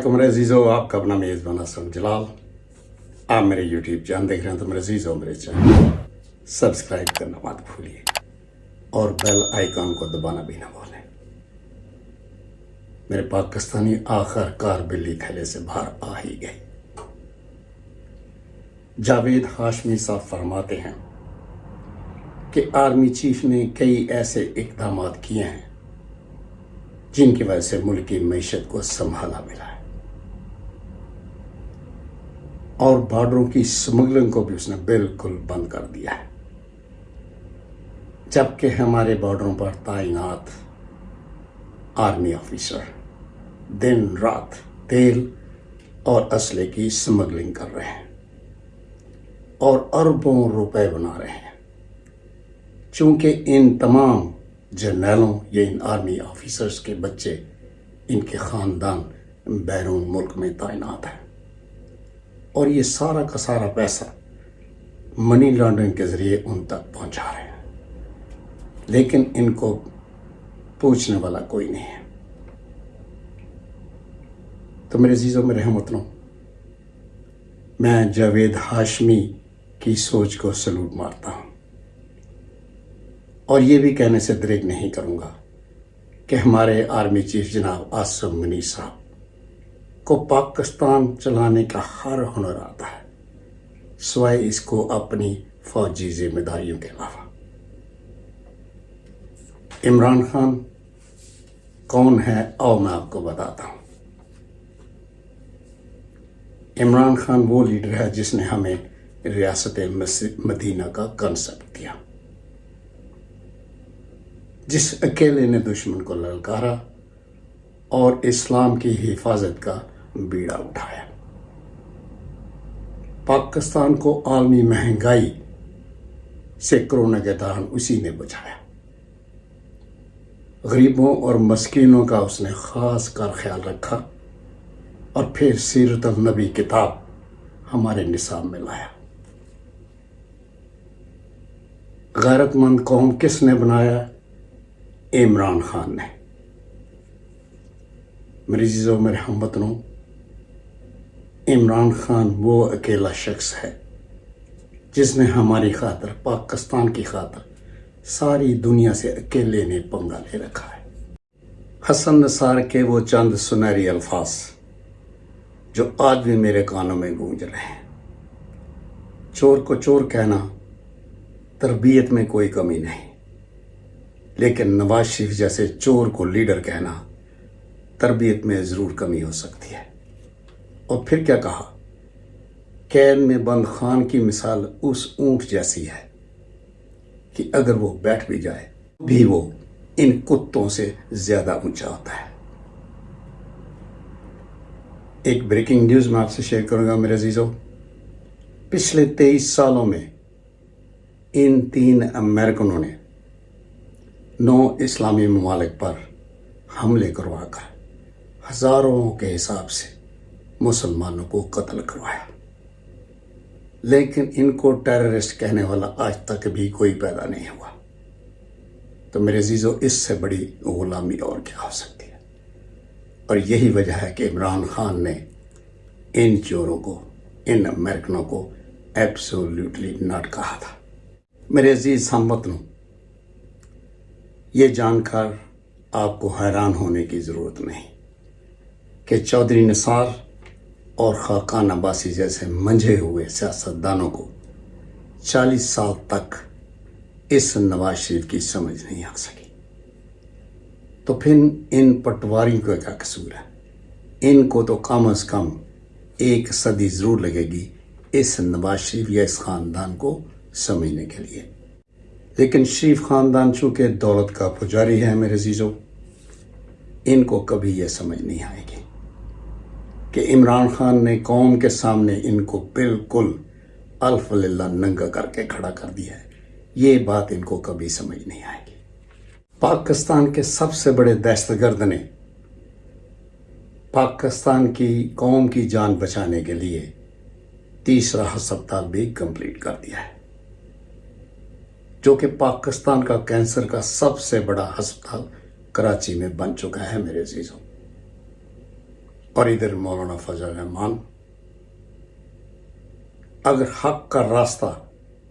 अस्सलामुअलैकुम मेरे अजीज़ों, आपका अपना मेज़बान असलम जलाल। आप मेरे यूट्यूब चैनल देख रहे हैं तो मेरे अजीज़ों मेरे चैनल सब्सक्राइब करना मत भूलिए और बेल आइकन को दबाना भी ना भूलें। मेरे पाकिस्तानी आखिरकार बिल्ली थैले से बाहर आ ही गई। जावेद हाशमी साहब फरमाते हैं कि आर्मी चीफ ने कई ऐसे इक़दाम किए हैं जिनकी वजह से मुल्क की मईशत को संभाला मिला है और बॉर्डरों की स्मगलिंग को भी उसने बिल्कुल बंद कर दिया है, जबकि हमारे बॉर्डरों पर तैनात आर्मी ऑफिसर दिन रात तेल और असले की स्मगलिंग कर रहे हैं और अरबों रुपए बना रहे हैं। चूंकि इन तमाम जर्नलों या इन आर्मी ऑफिसर्स के बच्चे, इनके ख़ानदान बैरून मुल्क में तैनात हैं और ये सारा का सारा पैसा मनी लॉन्ड्रिंग के ज़रिए उन तक पहुंचा रहे हैं, लेकिन इनको पूछने वाला कोई नहीं है। तो मेरे अजीज़ों मेरे हमवतनों, मैं जावेद हाशमी की सोच को सलूट मारता हूँ और ये भी कहने से दरेग नहीं करूँगा कि हमारे आर्मी चीफ जनाब आसिम मुनीर साहब को पाकिस्तान चलाने का हर हुनर आता है, सिवाय इसको अपनी फौजी जिम्मेदारियों के अलावा। इमरान खान कौन है और मैं आपको बताता हूँ। इमरान खान वो लीडर है जिसने हमें रियासत मदीना का कंसेप्ट दिया, जिस अकेले ने दुश्मन को ललकारा और इस्लाम की हिफाजत का बीड़ा उठाया। पाकिस्तान को आलमी महंगाई से कोरोना के दौरान उसी ने बचाया। गरीबों और मस्कीनों का उसने ख़ास कर ख्याल रखा और फिर सीरत नबी किताब हमारे निसाब में लाया। गैरतमंद कौम किसने बनाया? इमरान खान ने। मेरे अजीज़ों मेरे हमवतनों, इमरान खान वो अकेला शख्स है जिसने हमारी खातिर, पाकिस्तान की खातिर सारी दुनिया से अकेले ने पंगा ले रखा है। हसन नसार के वो चंद सुनहरी अल्फाज जो आज भी मेरे कानों में गूंज रहे हैं। चोर को चोर कहना, तरबियत में कोई कमी नहीं, लेकिन नवाज शरीफ जैसे चोर को लीडर कहना तरबियत में ज़रूर कमी हो सकती है। और फिर क्या कहा, कैद में बंद खान की मिसाल उस ऊंट जैसी है कि अगर वो बैठ भी जाए भी वो इन कुत्तों से ज़्यादा ऊंचा होता है। एक ब्रेकिंग न्यूज़ मैं आपसे शेयर करूंगा मेरे अजीज़ों। पिछले 23 सालों में इन 3 अमेरिकनों ने 9 इस्लामी ममालिक पर हमले करवाकर हज़ारों के हिसाब से मुसलमानों को कत्ल करवाया, लेकिन इनको टेररिस्ट कहने वाला आज तक भी कोई पैदा नहीं हुआ। तो मेरे अजीज़ों, इससे बड़ी गुलामी और क्या हो सकती है? और यही वजह है कि इमरान खान ने इन चोरों को, इन अमेरिकनों को एब्सोल्युटली नॉट कहा था। मेरे अजीज़ हमवतनों, ये जानकर आपको हैरान होने की ज़रूरत नहीं कि चौधरी निसार और खाकान अब्बासी जैसे मंझे हुए सियासतदानों को 40 साल तक इस नवाज शरीफ की समझ नहीं आ सकी। तो फिर इन पटवारियों का क्या कसूर है? इनको तो कम अज़ कम 1 सदी ज़रूर लगेगी इस नवाज शरीफ या इस ख़ानदान को समझने के लिए। लेकिन शरीफ ख़ानदान चूँकि दौलत का पुजारी है मेरे अजीज़ों, इनको कभी ये समझ नहीं आएगी कि इमरान खान ने कौम के सामने इनको बिल्कुल अल्फ़लिल्लाह नंगा करके खड़ा कर दिया है। ये बात इनको कभी समझ नहीं आएगी। पाकिस्तान के सबसे बड़े दहशतगर्द ने पाकिस्तान की कौम की जान बचाने के लिए तीसरा हस्पताल भी कंप्लीट कर दिया है, जो कि पाकिस्तान का कैंसर का सबसे बड़ा अस्पताल कराची में बन चुका है मेरे अजीज़ों। اور ادھر مولانا فضل الرحمان. اگر حق کا راستہ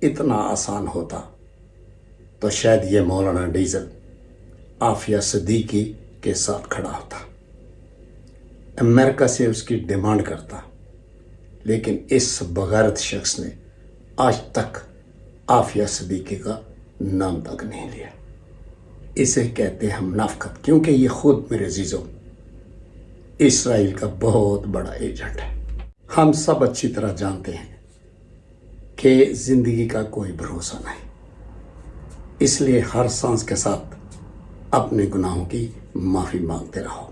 اتنا آسان ہوتا تو شاید یہ مولانا ڈیزل عافیہ صدیقی کے ساتھ کھڑا ہوتا, امریکہ سے اس کی ڈیمانڈ کرتا. لیکن اس بغیرت شخص نے آج تک عافیہ صدیقی کا نام تک نہیں لیا. اسے کہتے ہیں منافقت, کیونکہ یہ خود میرے عزیزوں اسرائیل کا بہت بڑا ایجنٹ ہے. ہم سب اچھی طرح جانتے ہیں کہ زندگی کا کوئی بھروسہ نہیں, اس لیے ہر سانس کے ساتھ اپنے گناہوں کی معافی مانگتے رہو.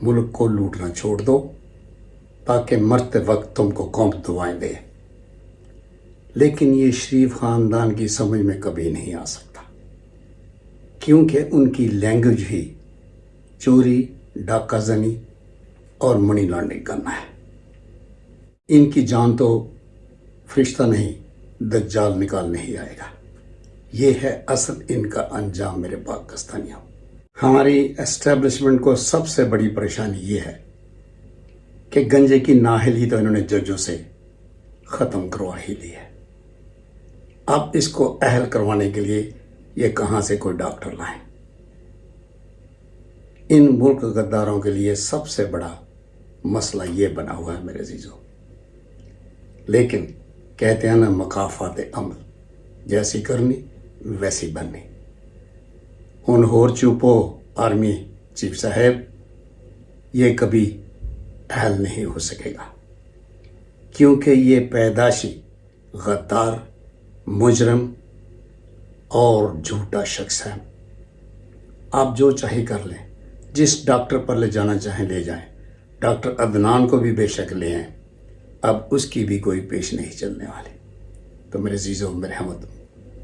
ملک کو لوٹنا چھوڑ دو تاکہ مرتے وقت تم کو قوم دعائیں دے. لیکن یہ شریف خاندان کی سمجھ میں کبھی نہیں آ سکتا, کیونکہ ان کی لینگویج ہی چوری, ڈاکہ زنی اور منی لانڈرنگ کرنا ہے. ان کی جان تو فرشتہ نہیں دجال نکال نہیں آئے گا. یہ ہے اصل ان کا انجام میرے پاکستانیوں. ہماری اسٹیبلشمنٹ کو سب سے بڑی پریشانی یہ ہے کہ گنجے کی ناہل ہی تو انہوں نے ججوں سے ختم کروا ہی لی ہے. اب اس کو اہل کروانے کے لیے یہ کہاں سے کوئی ڈاکٹر لائیں. ان ملک غداروں کے لیے سب سے بڑا مسئلہ یہ بنا ہوا ہے میرے عزیزوں. لیکن کہتے ہیں نا مقافات عمل, جیسی کرنی ویسی بننی. ہونہور چوپو آرمی چیف صاحب, یہ کبھی اہل نہیں ہو سکے گا, کیونکہ یہ پیدائشی غدار, مجرم اور جھوٹا شخص ہے. آپ جو چاہے کر لیں, جس ڈاکٹر پر لے جانا چاہیں لے جائیں. ڈاکٹر عدنان کو بھی بے شک لے آئیں, اب اس کی بھی کوئی پیش نہیں چلنے والی. تو میرے عزیزوں میرے ہمت,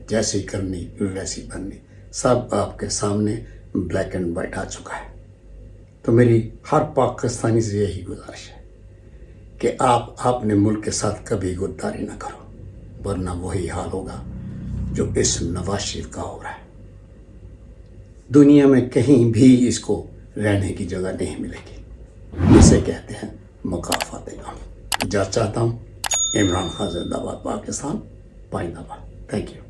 جیسی کرنی ویسی بننی, سب آپ کے سامنے بلیک اینڈ وائٹ آ چکا ہے. تو میری ہر پاکستانی سے یہی گزارش ہے کہ آپ اپنے ملک کے ساتھ کبھی غداری نہ کرو, ورنہ وہی حال ہوگا جو اس نواز شریف کا ہو رہا ہے. دنیا میں کہیں بھی اس کو رہنے کی جگہ نہیں ملے گی. اسے کہتے ہیں مقافات عمل. جا چاہتا ہوں عمران خان زندہ باد, پاکستان پائندہ باد. Thank you.